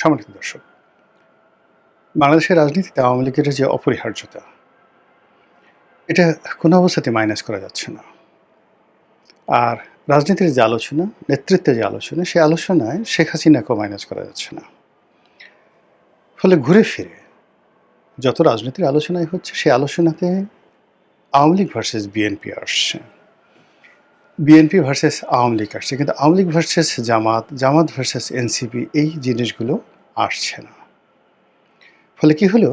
সম্মানিত দর্শক, বাংলাদেশের রাজনীতিতে আওয়ামী লীগের যে অপরিহার্যতা, এটা কোনো অবস্থাতেই মাইনাস করা যাচ্ছে না। আর রাজনীতির যে আলোচনা, নেতৃত্বের যে আলোচনা, সেই আলোচনায় শেখ হাসিনাকেও মাইনাস করা যাচ্ছে না। ফলে ঘুরে ফিরে যত রাজনীতির আলোচনাই হচ্ছে, সেই আলোচনাতে আওয়ামী লীগ ভার্সেস বিএনপি আসছে, বিএনপি ভার্সেস আওয়ামী লীগ আসছে, কিন্তু আওয়ামী লীগ ভার্সেস জামাত, জামাত ভার্সেস এনসিপি, এই জিনিসগুলো আসছে না। ফলে কি হলো,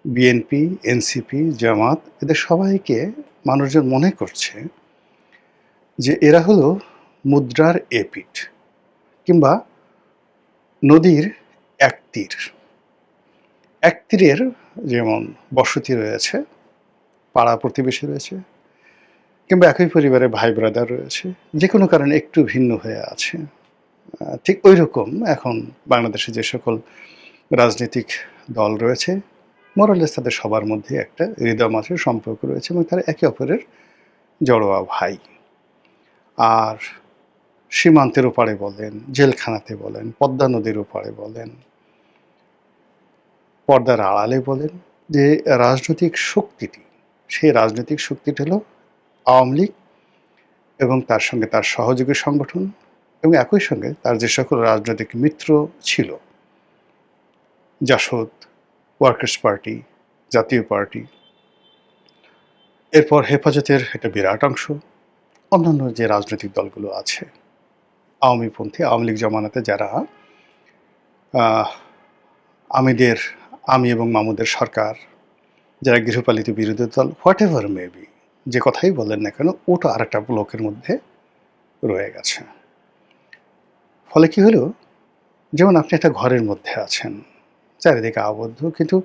বিএনপি, এনসিপি, জামাত, এদের সবাইকে মানুষজন মনে করছে যে এরা হলো মুদ্রার এপিঠ, কিংবা নদীর এক তীর। এক তীরের যেমন বসতি রয়েছে, পাড়া প্রতিবেশী রয়েছে, কিংবা একই পরিবারে ভাই ব্রাদার রয়েছে, যে কোনো কারণে একটু ভিন্ন হয়ে আছে। ঠিক ওই রকম এখন বাংলাদেশে যে সকল রাজনৈতিক দল রয়েছে, মোরালেস তাদের সবার মধ্যে একটা হৃদয় মাছের সম্পর্ক রয়েছে এবং তারা একে অপরের জড়োয়া ভাই। আর সীমান্তের ওপারে বলেন, জেলখানাতে বলেন, পদ্মা নদীর ওপারে বলেন, পর্দার আড়ালে বলেন, যে রাজনৈতিক শক্তিটি, সেই রাজনৈতিক শক্তিটি হলো আওয়ামী লীগ এবং তার সঙ্গে তার সহযোগী সংগঠন, এবং একই সঙ্গে তার যে সকল রাজনৈতিক মিত্র ছিল, জাসদ, ওয়ার্কার্স পার্টি, জাতীয় পার্টি, এরপর হেফাজতের একটা বিরাট অংশ, অন্যান্য যে রাজনৈতিক দলগুলো আছে, আওয়ামীপন্থী, আওয়ামী লীগ জমানাতে যারা আমি এবং মামুদের সরকার, যারা গৃহপালিত বিরোধী দল, হোয়াট এভার মেবি, যে কথাই বলেন না কেন, ওটা আর একটা ব্লকের মধ্যে রয়ে গেছে। ফলে কি হলো, যেমন আপনি একটা ঘরের মধ্যে আছেন, চারিদিকে আবদ্ধ, কিন্তু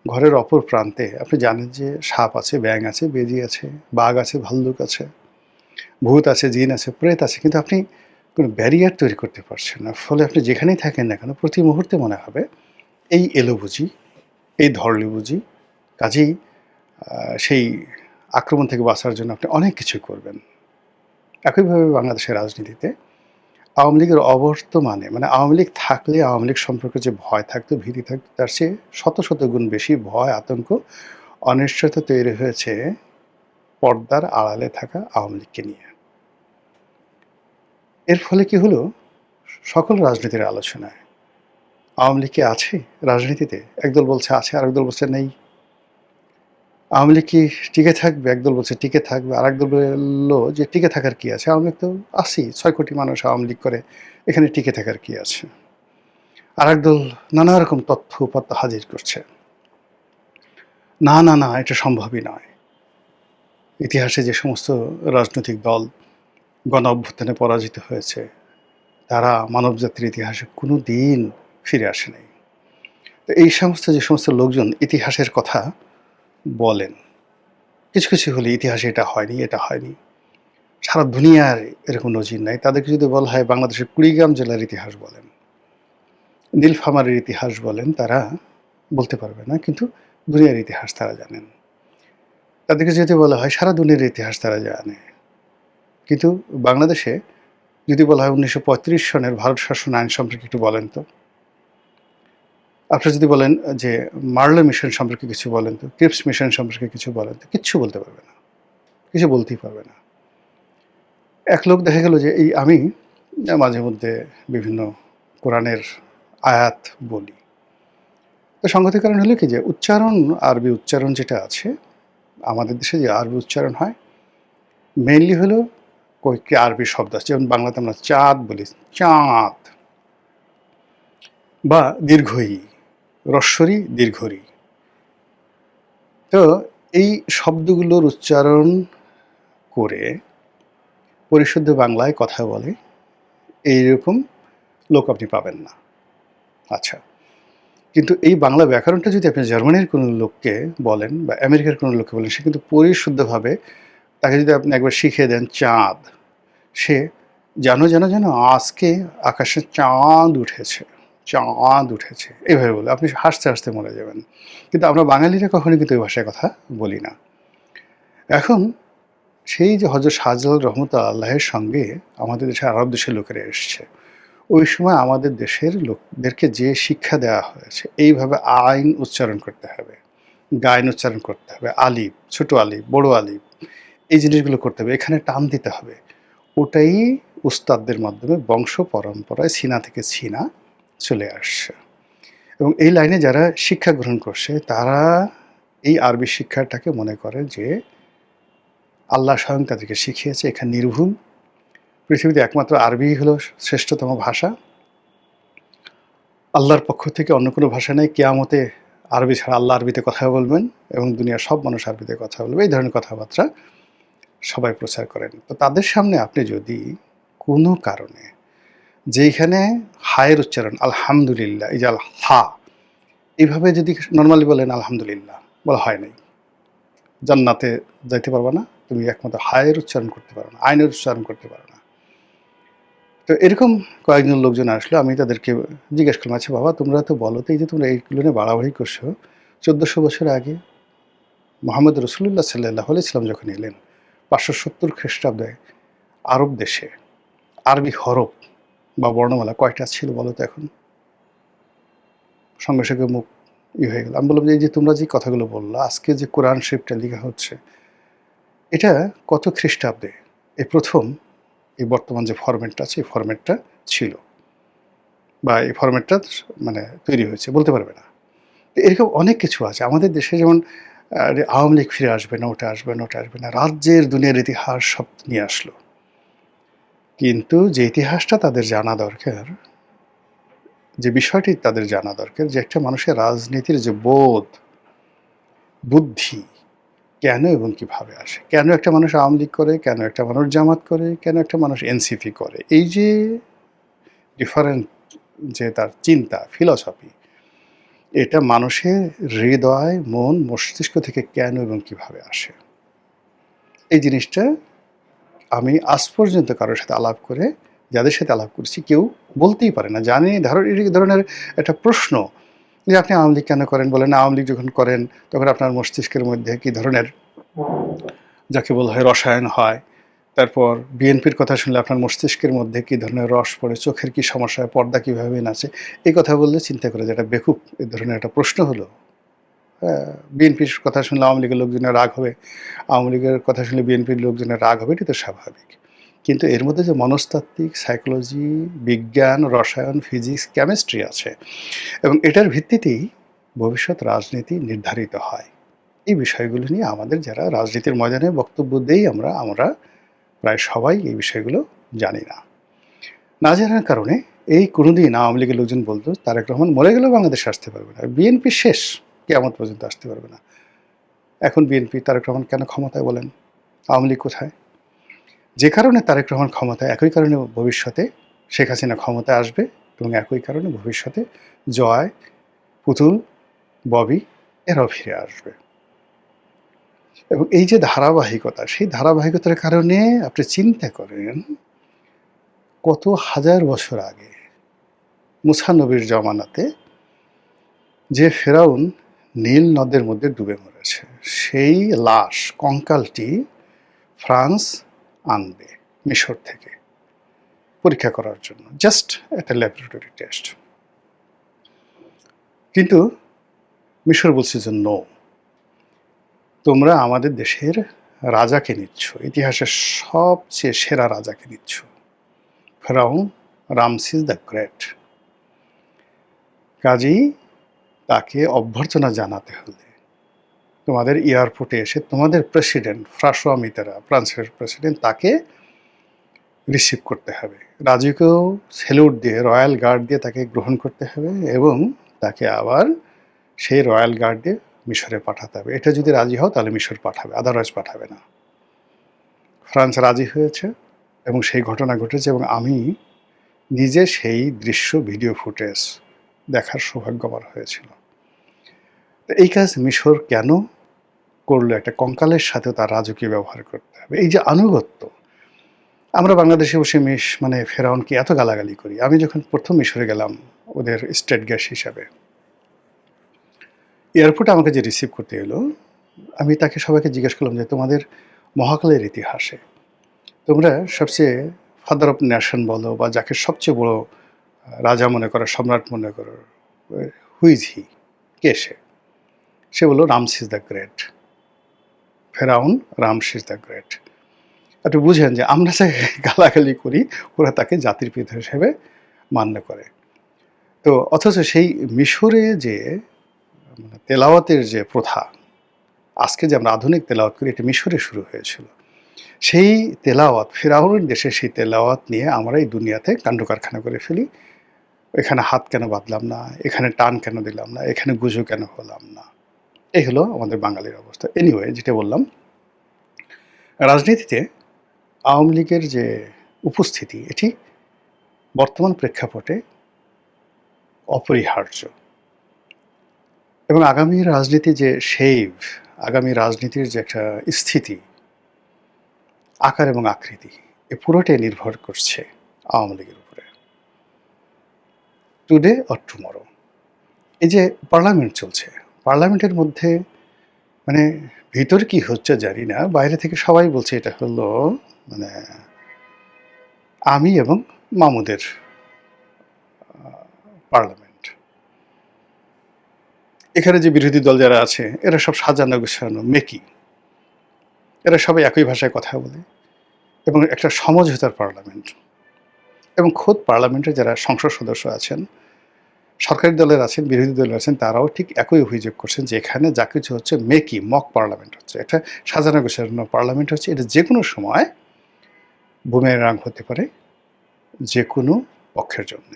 ঘরের অপর প্রান্তে আপনি জানেন যে সাপ আছে, ব্যাঙ আছে, বেজি আছে, বাঘ আছে, ভাল্লুক আছে, ভূত আছে, জিন আছে, প্রেত আছে, কিন্তু আপনি কোনো ব্যারিয়ার তৈরি করতে পারছেন না। ফলে আপনি যেখানেই থাকেন না কেন, প্রতি মুহূর্তে মনে হবে এই এলো বুঝি, এই ধরলি বুঝি, কাজেই সেই আক্রমণ থেকে বাঁচার জন্য আপনি অনেক কিছু করবেন। একইভাবে বাংলাদেশের রাজনীতিতে আওয়ামী লীগের অবর্তমানে, মানে আওয়ামী লীগ থাকলে আওয়ামী লীগ সম্পর্কে যে ভয় থাকতো, ভীতি থাকতো, তার চেয়ে শত শত গুণ বেশি ভয়, আতঙ্ক, অনিশ্চয়তা তৈরি হয়েছে পর্দার আড়ালে থাকা আওয়ামী লীগকে নিয়ে। এর ফলে কি হলো, সকল রাজনীতির আলোচনায় আওয়ামী লীগ কি আছে রাজনীতিতে? একদল বলছে আছে, আরেক দল বলছে নেই। আওয়ামী লীগ কি টিকে থাকবে? একদল বলছে টিকে থাকবে, আরেক দল বললো যে টিকে থাকার কি আছে, আওয়ামী লীগ তো আছেই, 6 কোটি মানুষ আওয়ামী লীগ করে, এখানে টিকে থাকার কি আছে। আরেক দল নানা রকম তথ্য উপাত্ত হাজির করছে, না না না, এটা সম্ভবই নয়। ইতিহাসে যে সমস্ত রাজনৈতিক দল গণ অভ্যুত্থানে পরাজিত হয়েছে, তারা মানবজাতির ইতিহাসে কোনো দিন ফিরে আসে নাই। তো এই সমস্ত যে সমস্ত লোকজন ইতিহাসের কথা বলেন, কিছু কিছু হলে ইতিহাসে এটা হয়নি, এটা হয়নি, সারা দুনিয়ার এরকম নজির নাই, তাদেরকে যদি বলা হয় বাংলাদেশের কুড়িগ্রাম জেলার ইতিহাস বলেন, নীলফামারীর ইতিহাস বলেন, তারা বলতে পারবে না, কিন্তু দুনিয়ার ইতিহাস তারা জানেন। তাদেরকে যদি বলা হয় সারা দুনিয়ার ইতিহাস তারা জানে, কিন্তু বাংলাদেশে যদি বলা হয় 1935 সনের ভারত শাসন আইন সম্পর্কে একটু বলেন তো, আপনারা যদি বলেন যে মার্লে মিশন সম্পর্কে কিছু বলেন তো, ক্রিপস মিশন সম্পর্কে কিছু বলেন তো, কিচ্ছু বলতে পারবে না, কিছু বলতেই পারবে না। এক লোক দেখা গেল যে এই আমি মাঝে মধ্যে বিভিন্ন কোরআনের আয়াত বলি, তো সংগতির কারণ হলো কি, যে উচ্চারণ, আরবি উচ্চারণ যেটা আছে আমাদের দেশে, যে আরবি উচ্চারণ হয় মেইনলি হলো কয়েকটি আরবি শব্দ আছে, যেমন বাংলাতে আমরা চাঁদ বলি, চাঁদ, বা দীর্ঘই, রস্বরী দীর্ঘরি। তো এই শব্দগুলোর উচ্চারণ করে পরিশুদ্ধ বাংলায় কথা বলে এইরকম লোক আপনি পাবেন না। আচ্ছা, কিন্তু এই বাংলা ব্যাকরণটা যদি আপনি জার্মানির কোনো লোককে বলেন বা আমেরিকার কোনো লোককে বলেন, সে কিন্তু পরিশুদ্ধভাবে, তাকে যদি আপনি একবার শিখিয়ে দেন চাঁদ, সে যেন যেন যেন আজকে আকাশে চাঁদ উঠেছে, চাঁদ উঠেছে, এইভাবে বলে আপনি হাসতে হাসতে মরে যাবেন। কিন্তু আমরা বাঙালিরা কখনোই কিন্তু এই ভাষায় কথা বলি না। এখন সেই যে হযরত শাহজালাল রহমতুল্লাহ আল্লাহের সঙ্গে আমাদের দেশে আরব দেশের লোকেরা এসছে, ওই সময় আমাদের দেশের লোকদেরকে যে শিক্ষা দেওয়া হয়েছে, এইভাবে আইন উচ্চারণ করতে হবে, গাইন উচ্চারণ করতে হবে, আলিফ, ছোট আলিফ, বড় আলিফ, এই জিনিসগুলো করতে হবে, এখানে টান দিতে হবে। ওটাই উস্তাদদের মাধ্যমে বংশ পরম্পরায় ছিনা থেকে ছিনা চলে আসছে। এবং এই লাইনে যারা শিক্ষা গ্রহণ করছে তারা এই আরবি শিক্ষাটাকে মনে করে যে আল্লাহ স্বয়ং তাদেরকে শিখিয়েছে, এখানে নির্ভুল। পৃথিবীতে একমাত্র আরবি হলো শ্রেষ্ঠতম ভাষা। আল্লাহর পক্ষ থেকে অন্য কোনো ভাষা নেই। কিয়ামতে আরবি ছাড়া আল্লাহ আরবিতে কথা বলবেন এবং দুনিয়ার সব মানুষ আরবিতে কথা বলবে। এই ধরনের কথাবার্তা সবাই প্রচার করেন। তো তাদের সামনে আপনি যদি কোনো কারণে যেইখানে হায়ের উচ্চারণ আলহামদুলিল্লাহ, এই যে হা, এইভাবে যদি নর্মালি বলেন আলহামদুলিল্লাহ, বলা হয় নাই। জান্নাতে যাইতে পারবা না, তুমি একমাত্র হায়ের উচ্চারণ করতে পারো না, আইনের উচ্চারণ করতে পারো না। তো এরকম কয়েকজন লোকজন আসলো, আমি তাদেরকে জিজ্ঞেস করলাম, আচ্ছা বাবা, তোমরা তো বলো তো, এই যে তোমরা এইগুলো নিয়ে বাড়াবাড়ি করছো, 1400 বছর আগে মোহাম্মদ রসুল্লাহ সাল্লাহ আলাইহি যখন এলেন 570 খ্রিস্টাব্দে আরব দেশে আরবি হরফ বা বর্ণমালা কয়টা ছিল বলো তো? এখন সঙ্গে সঙ্গে মুখ হয়ে গেল। আমি বললাম যে এই যে তোমরা যে কথাগুলো বললো, আজকে যে কোরআন শরীফটা লেখা হচ্ছে, এটা কত খ্রিস্টাব্দে এই প্রথম এই বর্তমান যে ফরম্যাটটা আছে, এই ফরম্যাটটা ছিল বা এই ফরম্যাটটা মানে তৈরি হয়েছে, বলতে পারবে না। তো এরকম অনেক কিছু আছে আমাদের দেশে, যেমন আওয়ামী লীগ ফিরে আসবে না, ওটা আসবে না, ওটা আসবে না, রাজ্যের দুনিয়ার ইতিহাস সব নিয়ে আসলো। কিন্তু যে ইতিহাসটা তাদের জানা দরকার, যে বিষয়টি তাদের জানা দরকার, যে একটা মানুষের রাজনীতির যে বোধ, বুদ্ধি কেন এবং কিভাবে আসে, কেন একটা মানুষ আওয়ামী লীগ করে, কেন একটা মানুষ জামাত করে, কেন একটা মানুষ এনসিপি করে, এই যে ডিফারেন্ট যে তার চিন্তা, ফিলসফি, এটা মানুষের হৃদয়, মন, মস্তিষ্ক থেকে কেন এবং কিভাবে আসে, এই জিনিসটা আমি আজ পর্যন্ত কারোর সাথে আলাপ করে, যাদের সাথে আলাপ করছি, কেউ বলতেই পারে না। জানি এই ধরনের একটা প্রশ্ন যে আপনি আওয়ামী লীগ কেন করেন, বলেন আওয়ামী লীগ যখন করেন তখন আপনার মস্তিষ্কের মধ্যে কি ধরনের, যাকে বলা হয়, রসায়ন হয়। তারপর বিএনপির কথা শুনলে আপনার মস্তিষ্কের মধ্যে কী ধরনের রস পড়ে, চোখের কী সমস্যা হয়, পর্দা কীভাবে নাচে, এই কথা বললে চিন্তা করে যে এটা বেকুব, এই ধরনের একটা প্রশ্ন হলো। বিএনপির কথা শুনলে আওয়ামী লীগের লোকজনের রাগ হবে, আওয়ামী লীগের কথা শুনলে বিএনপির লোকজনের রাগ হবে, এটি তো স্বাভাবিক। কিন্তু এর মধ্যে যে মনস্তাত্ত্বিক, সাইকোলজি, বিজ্ঞান, রসায়ন, ফিজিক্স, কেমিস্ট্রি আছে, এবং এটার ভিত্তিতেই ভবিষ্যৎ রাজনীতি নির্ধারিত হয়। এই বিষয়গুলো নিয়ে আমাদের যারা রাজনীতির ময়দানে বক্তব্য দেই, আমরা প্রায় সবাই এই বিষয়গুলো জানি না। না জানার কারণে এই কোনোদিন আওয়ামী লীগের লোকজন বলতো তারেক রহমান মরে গেলেও বাংলাদেশে আসতে পারবে না, বিএনপি শেষ, কিয়ামত পর্যন্ত আসতে পারবে না। এখন বিএনপি, তারেক রহমান কেন ক্ষমতায় বলেন? আওয়ামী লীগ কোথায়? যে কারণে তারেক রহমান ক্ষমতায়, একই কারণে ভবিষ্যতে শেখ হাসিনা ক্ষমতায় আসবে, এবং একই কারণে ভবিষ্যতে জয়, পুতুল, ববি এরাও ফিরে আসবে। এবং এই যে ধারাবাহিকতা, সেই ধারাবাহিকতার কারণে আপনি চিন্তা করেন, কত হাজার বছর আগে মুসা নবীর জমানাতে যে ফেরাউন নীল নদের মধ্যে ডুবে মরেছে, সেই লাশ, কঙ্কালটি ফ্রান্স আনবে মিশর থেকে পরীক্ষা করার জন্য, জাস্ট একটা ল্যাবরেটরি টেস্ট। কিন্তু মিশর বলছে যে নো, তোমরা আমাদের দেশের রাজাকে নিচ্ছ, ইতিহাসের সবচেয়ে সেরা রাজাকে নিচ্ছ, ফেরাউন রামসিস দ্য গ্রেট। কাজেই তাকে অভ্যর্থনা জানাতে হলে তোমাদের এয়ারপোর্টে এসে তোমাদের প্রেসিডেন্ট ফ্রাঁসোয়া মিতেরা, ফ্রান্সের প্রেসিডেন্ট, তাকে রিসিভ করতে হবে। রাজুকেও সেলুট দিয়ে, রয়্যাল গার্ড দিয়ে তাকে গ্রহণ করতে হবে, এবং তাকে আবার সেই রয়্যাল গার্ড দিয়ে মিশরে পাঠাতে হবে। এটা যদি রাজি হও তাহলে মিশর পাঠাবে, আদারওয়াইজ পাঠাবে না। ফ্রান্স রাজি হয়েছে এবং সেই ঘটনা ঘটেছে, এবং আমি নিজে সেই দৃশ্য, ভিডিও ফুটেজ দেখার সৌভাগ্য আমার হয়েছিল। তো এই কাজ মিশর কেন করলো? একটা কঙ্কালের সাথেও তার রাজকীয় ব্যবহার করতে হবে। এই যে আনুগত্য, আমরা বাংলাদেশে বসে ফেরাউনকে এত গালাগালি করি। আমি যখন প্রথম মিশরে গেলাম ওদের স্টেট গেস্ট হিসাবে, এয়ারপোর্টে আমাকে যে রিসিভ করতে এলো, আমি তাকে সবাইকে জিজ্ঞেস করলাম যে তোমাদের মহাকালের ইতিহাসে তোমরা সবচেয়ে ফাদার অফ নেশন বলো বা যাকে সবচেয়ে বড় রাজা মনে করো, সম্রাট মনে করো, হু ইজ হি? কে সে? সে বলল রামসিস দ্য গ্রেট। ফেরাউন রামসিস দ্য গ্রেট। একটু বুঝেন যে আমরা যে গালাগালি করি, ওরা তাকে জাতির পিতা হিসেবে মান্য করে। তো অথচ সেই মিশরে যে তেলাওয়াতের যে প্রথা, আজকে যে আমরা আধুনিক তেলাওয়াত করি, এটা মিশরে শুরু হয়েছিল। সেই তেলাওয়াত, ফেরাউনের দেশে সেই তেলাওয়াত নিয়ে আমরা এই দুনিয়াতে কাণ্ডকারখানা করে ফেলি। এখানে হাত কেন বাঁধলাম না, এখানে টান কেন দিলাম না, এখানে গুজু কেন হলাম না। এই হলো আমাদের বাঙালির অবস্থা। এনিওয়ে, যেটা বললাম, রাজনীতিতে আওয়ামী লীগের যে উপস্থিতি, এটি বর্তমান প্রেক্ষাপটে অপরিহার্য। এবং আগামী রাজনীতি যে শেপ, আগামী রাজনীতির যে একটা স্থিতি, আকার এবং আকৃতি, এ পুরোটাই নির্ভর করছে আওয়ামী লীগের উপরে। Today or tomorrow. এই যে পার্লামেন্ট চলছে, পার্লামেন্টের মধ্যে মানে ভিতরে কি হচ্ছে জানি না, বাইরে থেকে সবাই বলছে এটা হলো মানে আমি এবং মামুদের পার্লামেন্ট। এখানে যে বিরোধী দল যারা আছে, এরা সব সাজানো গোছানো মেকি, এরা সবাই একই ভাষায় কথা বলে এবং একটা সমঝোতার পার্লামেন্ট। এবং খোদ পার্লামেন্টে যারা সংসদ সদস্য আছেন, সরকারি দলের আছেন, বিরোধী দলের আছেন, তারাও ঠিক একই অভিযোগ করছেন যে এখানে যা কিছু হচ্ছে মেকি, মক পার্লামেন্ট হচ্ছে, একটা সাজানো গোছানো পার্লামেন্ট হচ্ছে। এটা যে কোনো সময় বুমেরাং হতে পারে যে কোনো পক্ষের জন্য।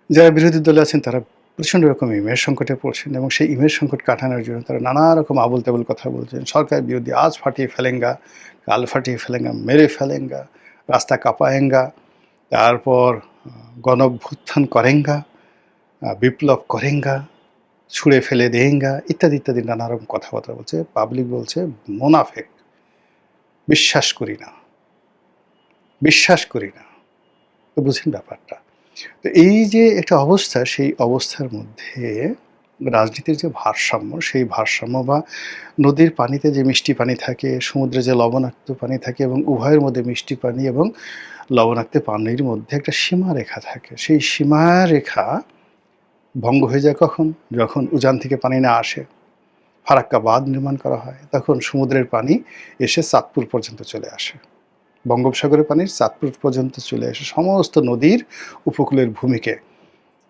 যারা বিরোধী দলে আছেন তারা প্রচণ্ড রকম ইমেজ সংকটে পড়ছেন এবং সেই ইমেজ সংকট কাটানোর জন্য তারা নানা রকম আবল তাবল কথা বলছেন। সরকার বিরোধী, আজ ফাটিয়ে ফেলেঙ্গা, কাল ফাটিয়ে ফেলেঙ্গা, মেরে ফেলেঙ্গা, রাস্তা কাঁপায়েঙ্গা, তারপর গণঅভ্যুত্থান করেঙ্গা, বিপ্লব করেঙ্গা, ছুঁড়ে ফেলে দেঙ্গা, ইত্যাদি ইত্যাদি নানা রকম কথাবার্তা বলছে। পাবলিক বলছে মোনাফেক, বিশ্বাস করি না, বিশ্বাস করি না। তো বুঝেন ব্যাপারটা। তো এই যে একটা অবস্থা, সেই অবস্থার মধ্যে রাজনীতির যে ভারসাম্য, সেই ভারসাম্য বা নদীর পানিতে যে মিষ্টি পানি থাকে, সমুদ্রে যে লবণাক্ত পানি থাকে এবং উভয়ের মধ্যে মিষ্টি পানি এবং লবণাক্ত পানির মধ্যে একটা সীমারেখা থাকে। সেই সীমারেখা ভঙ্গ হয়ে যায় কখন? যখন উজান থেকে পানি না আসে, ফারাক্কা বাঁধ নির্মাণ করা হয়, তখন সমুদ্রের পানি এসে চাঁদপুর পর্যন্ত চলে আসে। বঙ্গোপসাগরের পানির চাঁদপুর পর্যন্ত চলে এসে সমস্ত নদীর উপকূলের ভূমিকে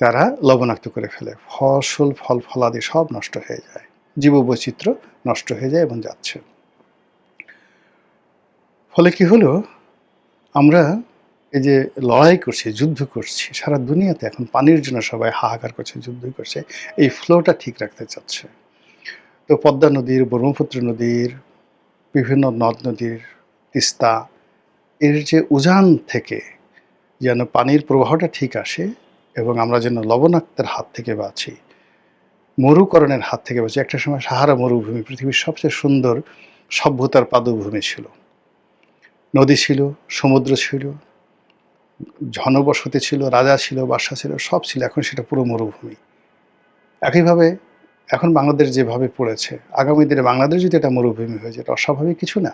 তারা লবণাক্ত করে ফেলে। ফসল, ফল ফলাদি সব নষ্ট হয়ে যায়, জীববৈচিত্র্য নষ্ট হয়ে যায় এবং যাচ্ছে। ফলে কি হলো, আমরা এই যে লড়াই করছি, যুদ্ধ করছি, সারা দুনিয়াতে এখন পানির জন্য সবাই হাহাকার করছে, যুদ্ধ করছে, এই ফ্লোটা ঠিক রাখতে চাচ্ছে। তো পদ্মা নদীর, ব্রহ্মপুত্র নদীর, বিভিন্ন নদ নদীর, তিস্তা, এর যে উজান থেকে যেন পানির প্রবাহটা ঠিক আসে এবং আমরা যেন লবণাক্তের হাত থেকে বাঁচি, মরুকরণের হাত থেকে বাঁচি। একটা সময় সাহারা মরুভূমি পৃথিবীর সবচেয়ে সুন্দর সভ্যতার পাদভূমি ছিল। নদী ছিল, সমুদ্র ছিল, জনবসতি ছিল, রাজা ছিল, বাদশা ছিল, সব ছিল। এখন সেটা পুরো মরুভূমি। একইভাবে এখন বাংলাদেশ যেভাবে পড়েছে, আগামী দিনে বাংলাদেশ যদি এটা মরুভূমি হয়ে যায়, এটা অস্বাভাবিক কিছু না।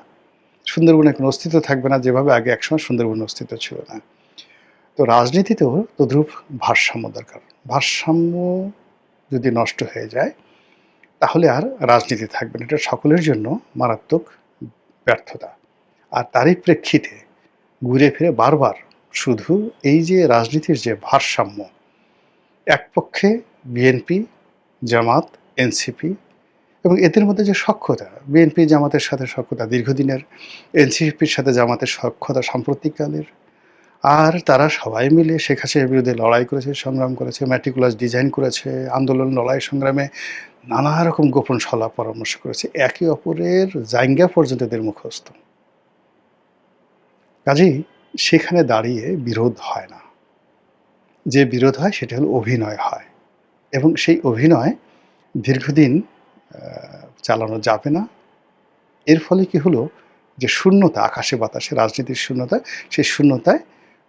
সুন্দরবনের কোনো অস্তিত্ব থাকবে না, যেভাবে আগে একসময় সুন্দরবনের অস্তিত্ব ছিল না। তো রাজনীতিতেও তদ্রূপ ভারসাম্য দরকার। ভারসাম্য যদি নষ্ট হয়ে যায়, তাহলে আর রাজনীতি থাকবে না। এটা সকলের জন্য মারাত্মক ব্যর্থতা। আর তারই প্রেক্ষিতে ঘুরে ফিরে বারবার শুধু এই যে রাজনীতির যে ভারসাম্য, এক পক্ষে বিএনপি, জামাত, এনসিপি এবং এদের মধ্যে যে সখ্যতা, বিএনপি জামাতের সাথে সখ্যতা দীর্ঘদিনের, এনসিপির সাথে জামাতের সখ্যতা সাম্প্রতিককালের, আর তারা সবাই মিলে শেখ হাসিনার বিরুদ্ধে লড়াই করেছে, সংগ্রাম করেছে, ম্যাটিকুলাস ডিজাইন করেছে, আন্দোলন, লড়াই, সংগ্রামে নানা রকম গোপন সলা পরামর্শ করেছে। একে অপরের জাইঙ্গা পর্যন্ত এদের মুখস্থ। কাজেই সেখানে দাঁড়িয়ে বিরোধ হয় না। যে বিরোধ হয় সেটা হলো অভিনয় হয় এবং সেই অভিনয় দীর্ঘদিন চালানো যাবে না। এর ফলে কি হলো, যে শূন্যতা, আকাশে বাতাসে রাজনীতির শূন্যতা, সেই শূন্যতায়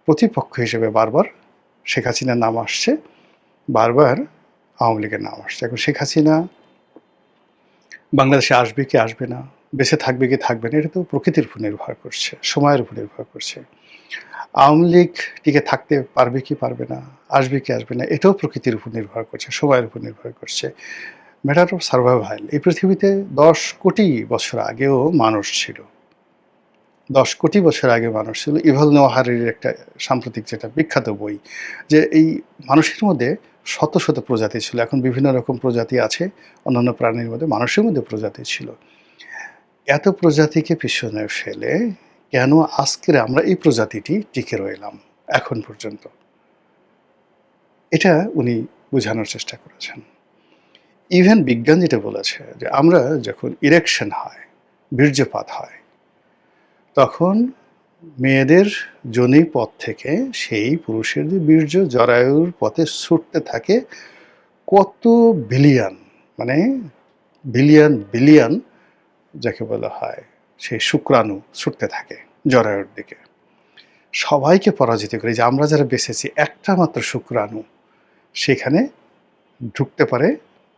প্রতিপক্ষ হিসেবে বারবার শেখ হাসিনার নাম আসছে, বারবার আওয়ামী লীগের নাম আসছে। এখন শেখ হাসিনা বাংলাদেশে আসবে কি আসবে না, বেঁচে থাকবে কি থাকবে না, এটা তো প্রকৃতির উপর নির্ভর করছে, সময়ের উপর নির্ভর করছে। আওয়ামী লীগ টিকে থাকতে পারবে কি পারবে না, আসবে কি আসবে না, এটাও প্রকৃতির উপর নির্ভর করছে, সময়ের উপর নির্ভর করছে। Matter of survival. এই পৃথিবীতে ১০ কোটি বছর আগেও মানুষ ছিল। ১০ কোটি বছর আগে মানুষ ছিল। ইভাল নোয়া হারারির একটা সাম্প্রতিক যেটা বিখ্যাত বই, যে এই মানুষের মধ্যে শত, শত প্রজাতি ছিল। এখন বিভিন্ন রকম প্রজাতি আছে অন্যান্য প্রাণীর মধ্যে, মানুষের মধ্যে প্রজাতি ছিল। এত প্রজাতিকে পিছনে ফেলে কেন আজকের আমরা এই প্রজাতিটি টিকে রইলাম এখন পর্যন্ত? এটা উনি বোঝানোর চেষ্টা করেছেন। ইভেন বিজ্ঞান যেটা বলেছে যে আমরা যখন ইরেকশন হয়, বীর্যপাত হয়, তখন মেয়েদের যোনি পথ থেকে সেই পুরুষের যে বীর্য জরায়ুর পথে ছুটতে থাকে কত বিলিয়ন, মানে বিলিয়ন বিলিয়ন যাকে বলা হয়, সেই শুক্রাণু ছুটতে থাকে জরায়ুর দিকে, সবাইকে পরাজিত করে। যে আমরা যারা বেঁচেছি, একটা মাত্র শুক্রাণু সেখানে ঢুকতে পারে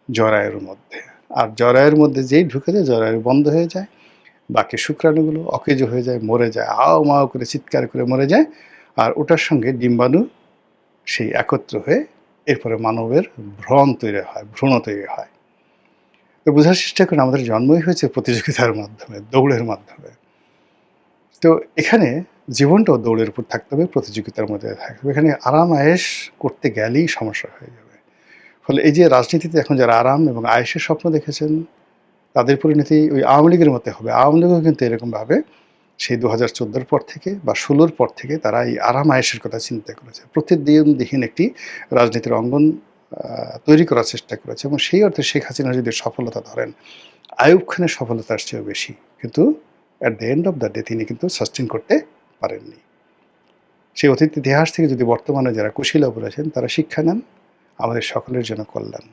জরায়ুর মধ্যে, আর জরায়ুর মধ্যে যেই ঢুকে যায় জরায়ু বন্ধ হয়ে যায়, বাকি শুক্রাণুগুলো অকেজ হয়ে যায়, মরে যায়, হাও মাও করে চিৎকার করে মরে যায়। আর ওটার সঙ্গে ডিম্বাণু সেই একত্র হয়ে এরপরে মানবের ভ্রূণ তৈরি হয়। তো বোঝার চেষ্টা করেন আমাদের জন্মই হয়েছে প্রতিযোগিতার মাধ্যমে, দৌড়ের মাধ্যমে। তো এখানে জীবনটাও দৌড়ের উপর থাকতে হবে, প্রতিযোগিতার মধ্যে থাকতে হবে। এখানে আরাম আয়েশ করতে গেলেই সমস্যা হয়ে যাবে। ফলে এই যে রাজনীতিতে এখন যারা আরাম এবং আয়েশের স্বপ্ন দেখেছেন, তাদের পরিণতি ওই আওয়ামী লীগের মতো হবে। আওয়ামী লীগও কিন্তু এরকমভাবে সেই ২০১৪ পর থেকে বা ১৬ পর থেকে তারা এই আরাম আয়েশের কথা চিন্তা করেছে। প্রতিদ্বন্দ্বিহীন একটি রাজনীতির অঙ্গন তৈরি করার চেষ্টা করেছে, এবং সেই অর্থে শেখ হাসিনার যদি সফলতা ধরেন, আইয়ুব খানের সফলতার চেয়েও বেশি। কিন্তু at the end of the day তিনি কিন্তু সাস্টেইন করতে পারেননি। সেই অতীত ইতিহাস থেকে যদি বর্তমানে যারা কুশীলব রয়েছেন তারা শিক্ষা নেন, আমাদের সকলের জন্য কল্যাণ।